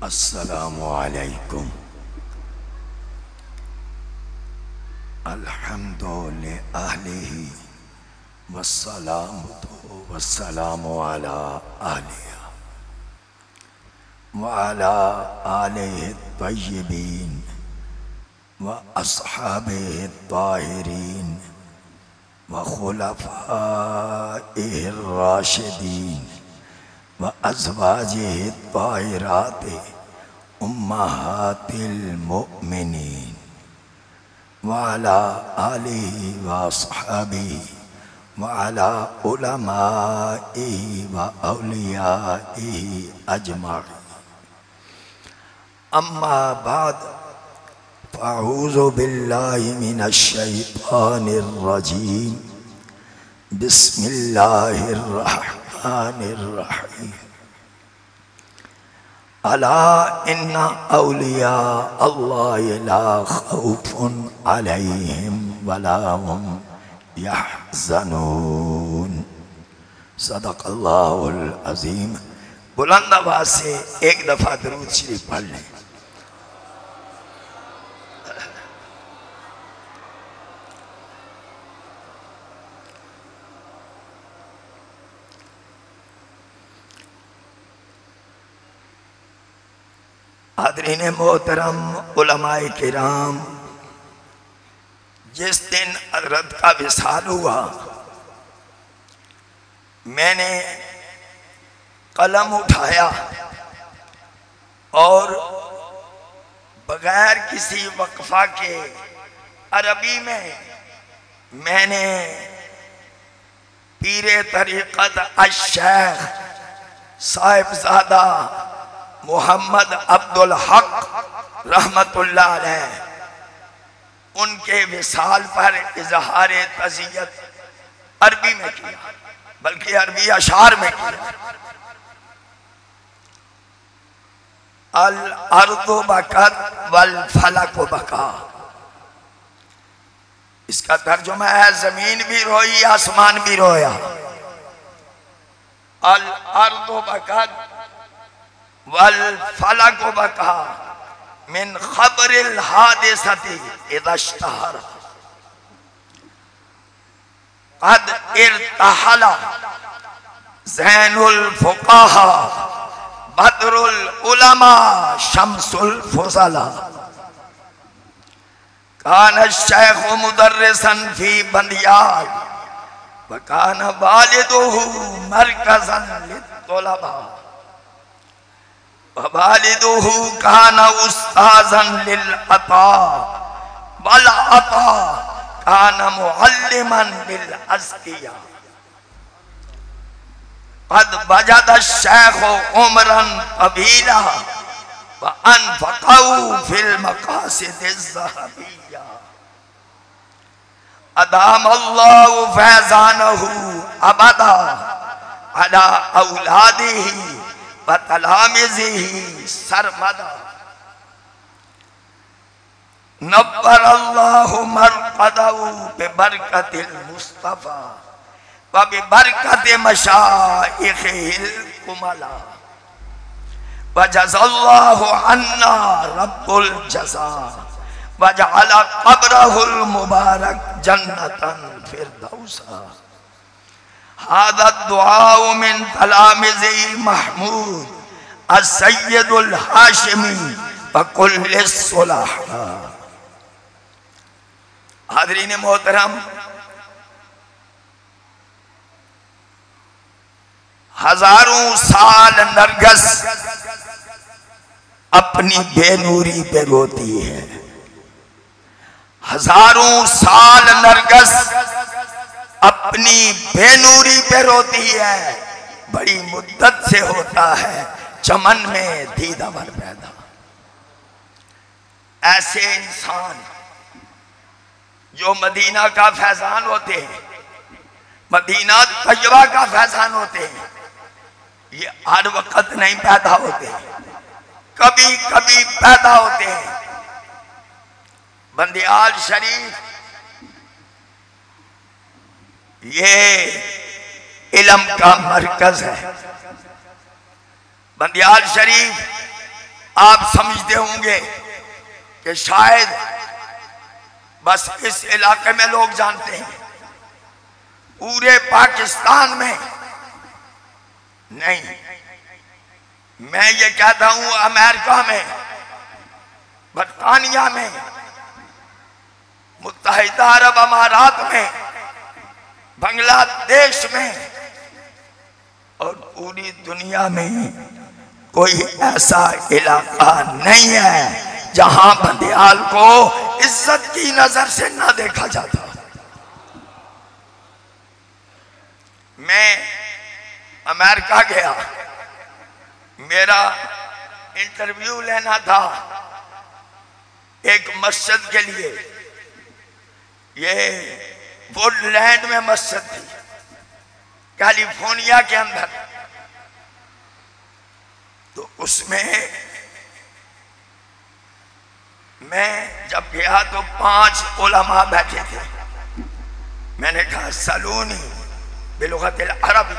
अस्सलामु अलैकुम। अल्हम्दुलिल्लाहि वस्सलामु अला आलिया व अला आलिहि तय्यबीन व अस्हाबिहि ताहिरीन व खुलफाइहि राशिदीन व अज़वाजिहि ताहिराति उम्महातिल मुमिनीन व अला आलिहि व अस्हाबिहि व अला उलमाइहि व औलियाइहि अजमाईन। अम्मा बाद फ़अऊज़ु बिल्लाहि मिनश शैतानिर रजीम। बिस्मिल्लाहिर रहमानिर रहीम। अला इन्ना औलिया अल्लाहि ला खौफुन अलैहिम वला हुम यहज़नून। सदक़ल्लाहुल अज़ीम। बुलंद आवाज़ से एक दफ़ा दुरूद शरीफ पढ़ लें। हाज़रीन मोहतरम, उलमाए किराम, जिस दिन हज़रत का विसाल हुआ, मैंने कलम उठाया और बगैर किसी वक्फा के अरबी में मैंने पीरे तरीक़त अश-शेख साहिबजादा मोहम्मद अब्दुल हक रहमतुल्लाह अलैह उनके विसाल पर इजहार तज़ियत अरबी में किया, बल्कि अरबी अशार में किया। अल अर्दु बकत वल फलक बका। इसका तर्जुमा है जमीन भी रोई आसमान भी रोया। अल अर्दु बकत वल फलक बका मिन खबरिल हादिसति इज़ा इश्तहर क़द इर्तहला ज़ैनुल फ़ुक़हा बदरुल उलमा शम्सुल फुज़ला। कान शेख मुदर्रिसन फी बंदियाल व कान वालिदुहु मरकज़न लित्तुलबा व वालिदुहु कान उस्ताज़न लिल अता वल अता कान मुअल्लिमन लिल अज़किया। क़द वजद शेख उमरन तवीला व अनफ़क़हु फिल मक़ासिदिज़ ज़हबिया। अदामल्लाहु फ़ैज़ानहु अबदा अला औलादिही व तलामिज़िही सरमदा। नव्वरल्लाहु मरक़दहु बिबरकतिल मुस्तफ़ा व बिबरकति मशाइख़िल कुमला व जज़ल्लाहु अन्ना रब्बुल जज़ा व जअल क़ब्रहुल मुबारक जन्नतन फ़िरदौसा। हाज़ा दुआउ मिन तलामिज़ी महमूद अस्सय्यदुल हाशिमी व कुल्लिस सुलहा। हाज़रीन मोहतरम, हजारों साल नरगिस अपनी बेनूरी पे रोती है। हजारों साल नरगिस अपनी बेनूरी पे रोती है। बड़ी मुद्दत से होता है चमन में दीदावर पैदा। ऐसे इंसान जो मदीना का फैजान होते हैं, मदीना तैयबा का फैजान होते हैं, ये हर वक्त नहीं पैदा होते, कभी कभी पैदा होते हैं। बंदियाल शरीफ ये इल्म का मरकज है। बंदियाल शरीफ आप समझते होंगे कि शायद बस इस इलाके में लोग जानते हैं, पूरे पाकिस्तान में नहीं। मैं ये कहता हूं अमेरिका में, बरतानिया में, मुत्तहिदा अरब अमारात में, बांग्लादेश में और पूरी दुनिया में कोई ऐसा इलाका नहीं है जहां बंदियाल को इज्जत की नजर से ना देखा जाता। मैं अमेरिका गया, मेरा इंटरव्यू लेना था एक मस्जिद के लिए। ये वुडलैंड में मस्जिद थी, कैलिफोर्निया के अंदर। तो उसमें मैं जब गया तो 5 उलमा बैठे थे। मैंने कहा सलूनी बिलुगतिल अरबी,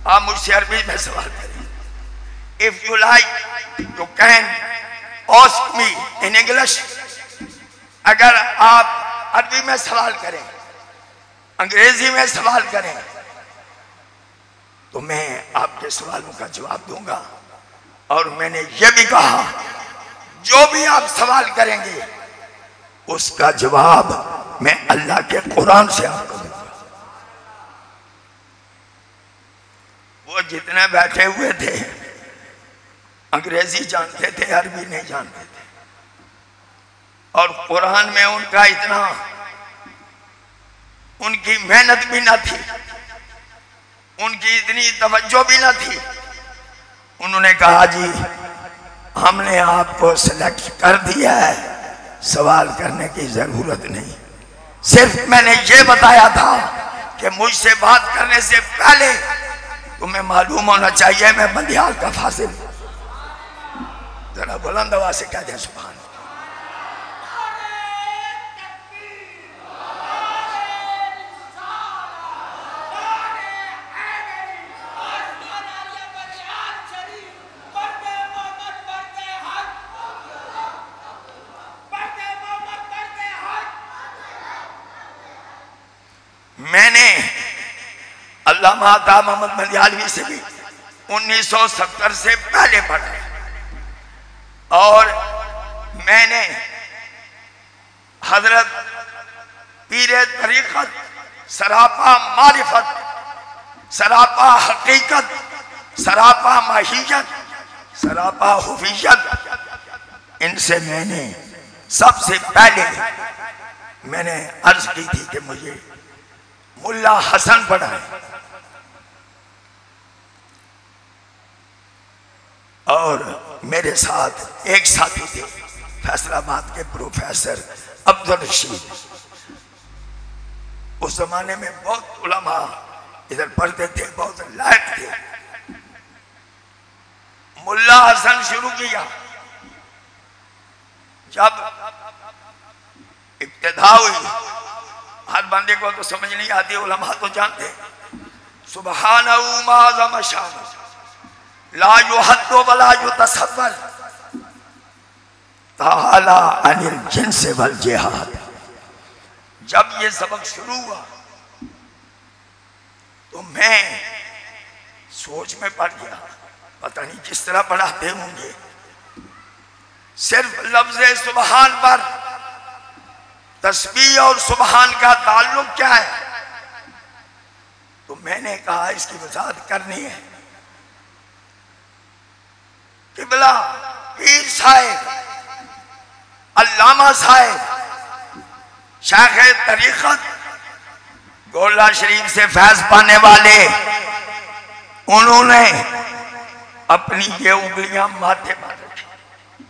आप मुझसे अरबी में सवाल करें। If you like you can ask me in English. अगर आप अरबी में सवाल करें, अंग्रेजी में सवाल करें, तो मैं आपके सवालों का जवाब दूंगा। और मैंने यह भी कहा जो भी आप सवाल करेंगे उसका जवाब मैं अल्लाह के कुरान से आपको दूंगा। वो जितने बैठे हुए थे अंग्रेजी जानते थे, अरबी नहीं जानते थे। और कुरान में उनका इतना, उनकी मेहनत भी ना थी, उनकी इतनी तवज्जो भी ना थी। उन्होंने कहा जी हमने आपको सिलेक्ट कर दिया है, सवाल करने की जरूरत नहीं। सिर्फ मैंने ये बताया था कि मुझसे बात करने से पहले तुम्हें मालूम होना चाहिए मैं बंदियाल का फासिल। जरा बुलंद आवाज से कह दें सुभान। मैंने अल्लामा अता मोहम्मद बंदियालवी से भी 1970 से पहले पढ़ा। और मैंने हजरत पीरे तरीक़त, सरापा मारिफत, सरापा हकीकत, सरापा माहियत, सरापा हुफियत, इनसे मैंने सबसे पहले मैंने अर्ज की थी कि मुझे मुल्ला हसन पढ़ाए। और मेरे साथ एक साथी थे फैसलाबाद के प्रोफेसर अब्दुल रशीद। उस जमाने में बहुत उलमा इधर पढ़ते थे, बहुत लायक थे। मुल्ला हसन शुरू किया, जब इब्तिदा हुई, हर बंदे को तो समझ नहीं आती, उलमा तो जानते। सुबहानहू मा अज़म शान ला युहद्दु वला युतसव्वर ताला अनिल जिन्स वल जिहाद। जब ये सबक शुरू हुआ तो मैं सोच में पड़ गया, पता नहीं किस तरह पढ़ाते होंगे। सिर्फ लफ्ज़ सुबहान पर तस्बीह और सुबहान का ताल्लुक क्या है? तो मैंने कहा इसकी वजाहत करनी है। किबला पीर साहिब, अल्लामा साहिब, शाखे तरीक़त, गोला शरीफ से फैज पाने वाले, उन्होंने अपनी ये उंगलियां माथे पर रखी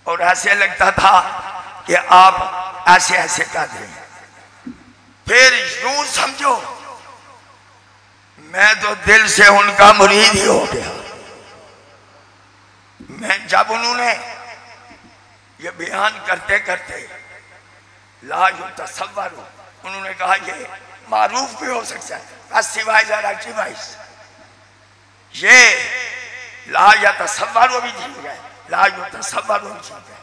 और ऐसे लगता था कि आप ऐसे ऐसे कर दें। फिर यूं समझो मैं तो दिल से उनका मुरीद ही हो गया। मैं जब उन्होंने ये बयान करते करते ला युतसव्वर, उन्होंने कहा ये मारूफ भी हो सकता है, ये ला या तसव्वुर वो भी ठीक है, ला या तसव्वुर वो भी ठीक है।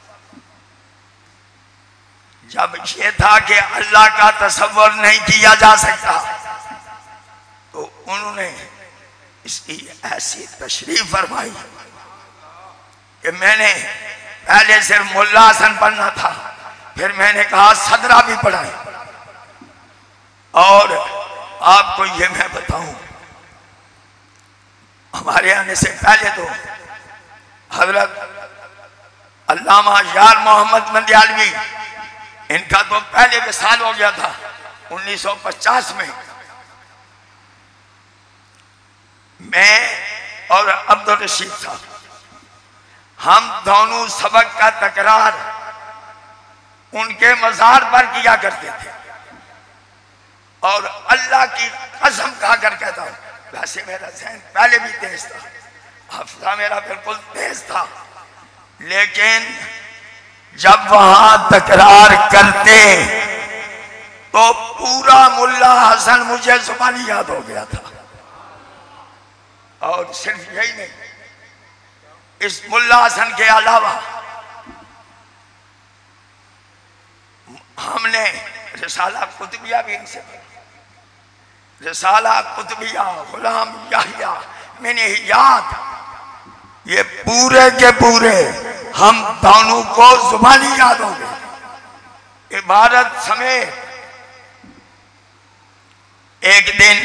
जब ये था कि अल्लाह का तसव्वुर नहीं किया जा सकता तो उन्होंने इसकी ऐसी तशरीफ फरमाई कि मैंने पहले सिर्फ मुल्ला हसन पढ़ना था, फिर मैंने कहा सदरा भी पढ़ाए। और आपको ये मैं बताऊं, हमारे आने से पहले तो हजरत अल्लामा यार मोहम्मद मंदियालवी, इनका तो पहले विसाल हो गया था 1950 में। मैं और अब्दुल रशीद साहब, हम दोनों सबक का तकरार उनके मज़ार पर किया करते थे। और अल्लाह की कसम खा कर कहता हूं, वैसे मेरा ज़हन पहले भी तेज था, हफ्ता मेरा बिल्कुल तेज था, लेकिन जब वहां तकरार करते तो पूरा मुल्ला हसन मुझे जुबानी याद हो गया था। और सिर्फ यही नहीं, इस मुल्ला हसन के अलावा हमने रिसाला कुतुबिया भी इनसे पढ़ा। रिसाला कुतुबिया, गुलाम याहिया, मैंने याद, ये पूरे के पूरे हम दोनों को जुबानी याद हो गए। इबारत समेत एक दिन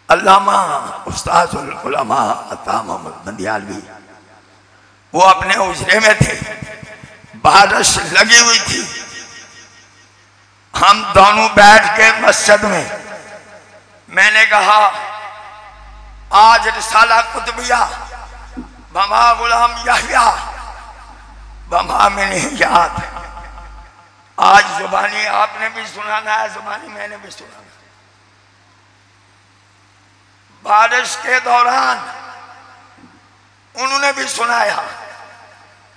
अल्लामा उस्ताजुल उलमा अता मोहम्मद मंदियालवी वो अपने उजरे में थे, बारिश लगी हुई थी, हम दोनों बैठ के मस्जिद में, मैंने कहा आज रिसाला कुतुबिया बमा गुलाम याहिया बमा मैंने याद, आज जुबानी आपने भी सुनाना है, जुबानी मैंने भी सुनाना। बारिश के दौरान उन्होंने भी सुनाया,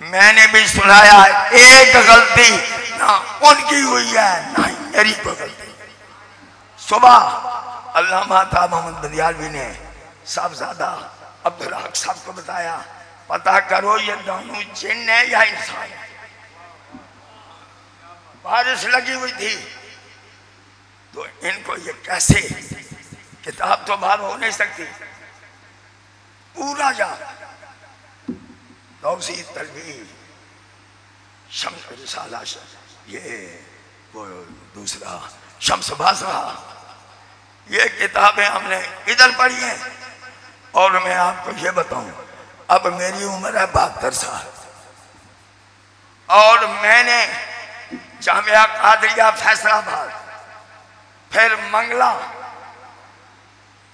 मैंने भी सुनाया। एक गलती ना उनकी हुई है ना ही मेरी कोई गलती। सुबह अल्लामा था मोहम्मद मंदियालवी ने साहबजादा अब्दुल हक साहब को बताया, पता करो ये दोनों जिन्न है या इंसान है। बारिश लगी हुई थी तो इनको ये कैसे, किताब तो बाहर हो नहीं सकती, पूरा याद, तौसीद तलबीर, शम्स रिसाला, ये वो दूसरा शम्स बाज़रा, ये किताबें हमने इधर पढ़ी हैं। और मैं आपको ये बताऊं, अब मेरी उम्र है 72 साल और मैंने जामिया कादरिया फैसलाबाद, फिर मंगला,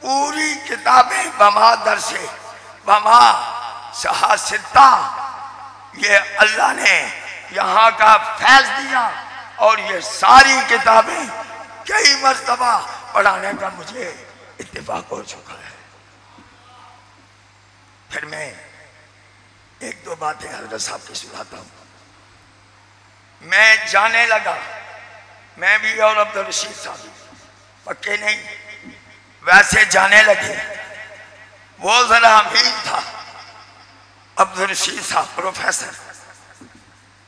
पूरी किताबें बमा दरसे बमा सहासिता, ये अल्लाह ने यहाँ का फैज दिया। और ये सारी किताबें कई मर्तबा पढ़ाने का मुझे इत्तेफाक हो चुका है। फिर मैं एक दो बातें हजरत साहब की सुनाता हूँ। मैं जाने लगा, मैं भी और अब्दुल रशीद साहब भी, पक्के नहीं, वैसे जाने लगे। वो जरा अमीर था, अब्दुल रशीद साहब प्रोफेसर,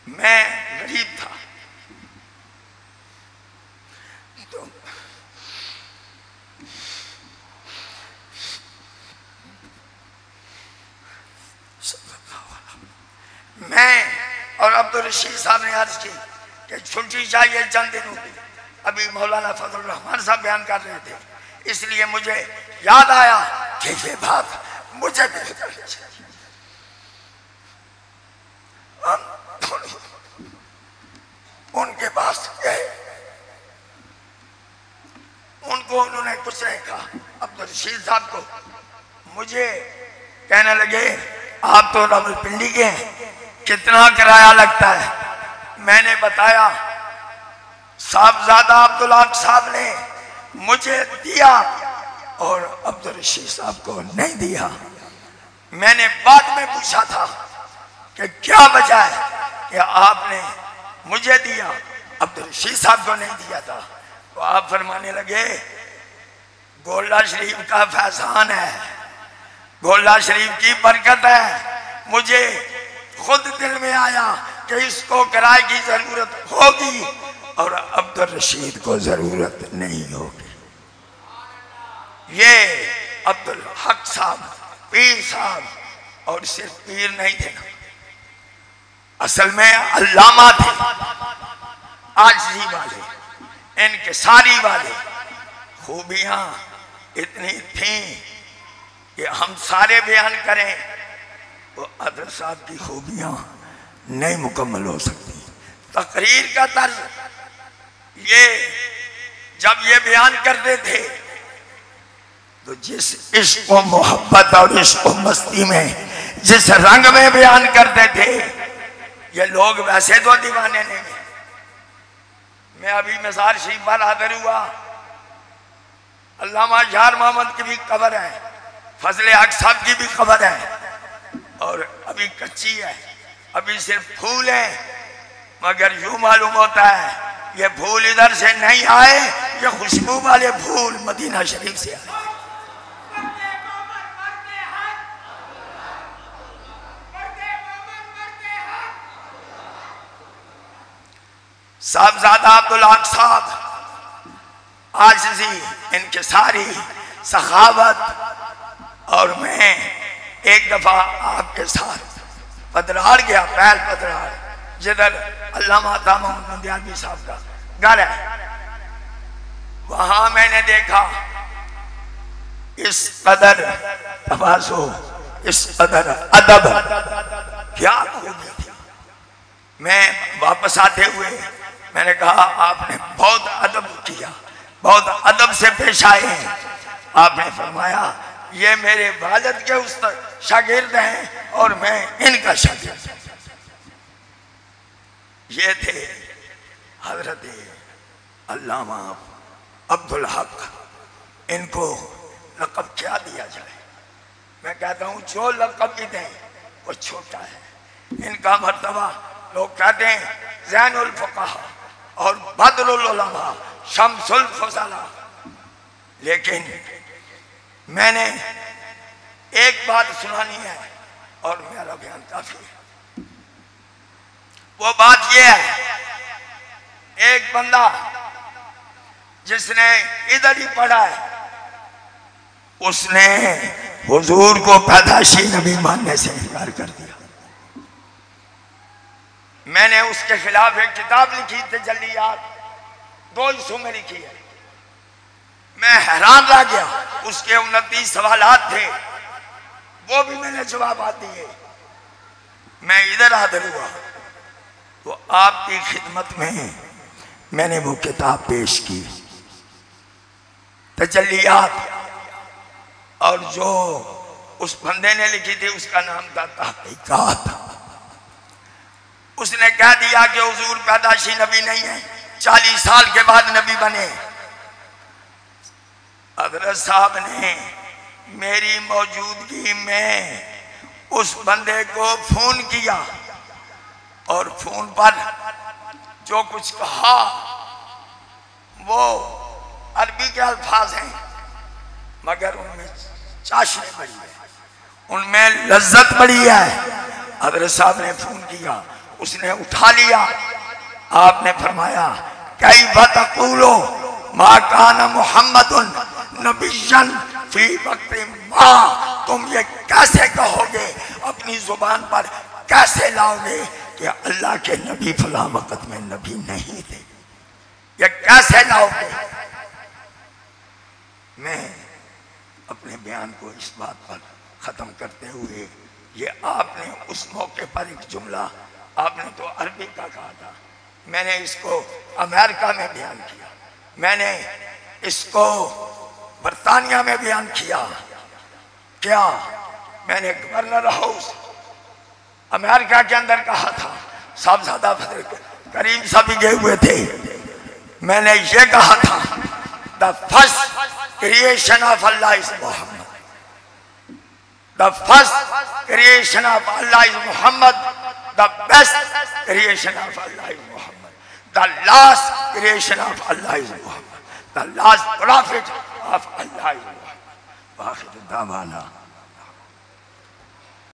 मैं गरीब था। तो मैं और अब्दुल रशीद साहब ने अर्ज की कि छुट्टी चाहिए चंद दिनों की। अभी मौलाना फजल रहमान साहब बयान कर रहे थे, इसलिए मुझे याद आया कि ये बात मुझे भी करनी चाहिए। उनके पास गए, उनको उन्होंने कुछ नहीं कहा। अब्दुल रशीद साहब को मुझे कहने लगे, आप तो रावलपिंडी के हैं, कितना किराया लगता है? मैंने बताया, साहबजादा अब्दुल हक साहब ने मुझे दिया और अब्दुल रशीद साहब को नहीं दिया। मैंने बाद में पूछा था कि क्या वजह है कि आपने मुझे दिया, अब्दुल रशीद साहब को नहीं दिया था। तो आप फरमाने लगे, गोला शरीफ का फैजान है, गोला शरीफ की बरकत है, मुझे खुद दिल में आया कि इसको किराए की जरूरत होगी और अब्दुल रशीद को जरूरत नहीं होगी। ये अब्दुल हक साहब पीर साहब, और सिर्फ पीर नहीं थे, असल में अल्लामा थे, आजिज़ी वाले, इनकिसारी वाले। खूबियां इतनी थीं कि हम सारे बयान करें तो अदर साहब की खूबियां नहीं मुकम्मल हो सकती। तकरीर का तर्ज, ये जब ये बयान करते थे तो जिस इश्क व मोहब्बत और इश्क व मस्ती में, जिस रंग में बयान करते थे, ये लोग वैसे तो दीवाने नहीं। मैं अभी मज़ार शरीफ पर हाजिर हुआ, अल्लामा यार मोहम्मद की भी कब्र है, फजले हक साहब की भी कब्र है, और अभी कच्ची है, अभी सिर्फ फूल है, मगर यूं मालूम होता है ये फूल इधर से नहीं आए, ये खुशबू वाले फूल मदीना शरीफ से आए। साहबजादा अब्दुल हक साहब आजिज़ी, इनकिसारी, सखावत। और मैं एक दफा आपके साथ पदरार गया, पहल पदरार, जिधर अल्लामा मोहम्मद नंदियालवी साहब का घर है। वहां मैंने देखा इस कदर तवाज़ु, इस कदर अदब, क्या खूबी थी। मैं वापस आते हुए मैंने कहा आपने बहुत अदब किया, बहुत अदब से पेश आए हैं। आपने फरमाया ये मेरे वालिद के उस्ताद शागिर्द हैं और मैं इनका शागिर्द। ये थे हजरत अल्लामा अब्दुल हक। इनको लक़ब क्या दिया जाए? मैं कहता हूँ जो लक़ब भी दें वो छोटा है। इनका मर्तबा लोग कहते हैं ज़ैनुल फ़ुक़हा और बदरुल उलमा, शम्सुल फ़ुज़ला। लेकिन मैंने एक बात सुनानी है और मेरा बयान काफी है। वो बात ये है, एक बंदा जिसने इधर ही पढ़ा है, उसने हुजूर को पैदाशी नबी मानने से इनकार कर दिया। मैंने उसके खिलाफ एक किताब लिखी, तजल्लियात, 2 हिस्सों में लिखी है। मैं हैरान रह गया, उसके 29 सवालात थे, वो भी मैंने जवाब दिए। मैं इधर हाजिर हुआ तो आपकी खिदमत में मैंने वो किताब पेश की, तजल्लियात, और जो उस बंदे ने लिखी थी उसका नाम था तहकीकात। उसने कह दिया कि हुजूर पैदाशी नबी नहीं है, 40 साल के बाद नबी बने। हज़रत साहब ने मेरी मौजूदगी में उस बंदे को फोन किया और फोन पर जो कुछ कहा वो अरबी के अल्फाज हैं, मगर उनमें चाशनी बड़ी है, उनमें लज्जत बड़ी है। हज़रत साहब ने फोन किया, उसने उठा लिया। आपने फरमाया कई बतकूलो मा काना मुहम्मदुन नबिय्यन फी वक्त मा, तुम ये कैसे कहोगे, अपनी जुबान पर कैसे लाओगे कि अल्लाह के नबी फला वक्त में नबी नहीं थे? ये कैसे लाओगे? मैं अपने बयान को इस बात पर ख़त्म करते हुए, ये आपने उस मौके पर एक जुमला, आपने तो अरबी का कहा था, मैंने इसको अमेरिका में बयान किया, मैंने इसको बरतानिया में बयान किया। क्या मैंने गवर्नर हाउस अमेरिका के अंदर कहा था, साहबजादा फजल करीम साहब भी गए हुए थे। मैंने ये कहा था the first creation of Allah is Muhammad, the first creation of Allah is Muhammad, the best creation of Allah is Muhammad, the last creation of Allah is Muhammad, the last prophet of Allah is Muhammad. वाखिर दावाना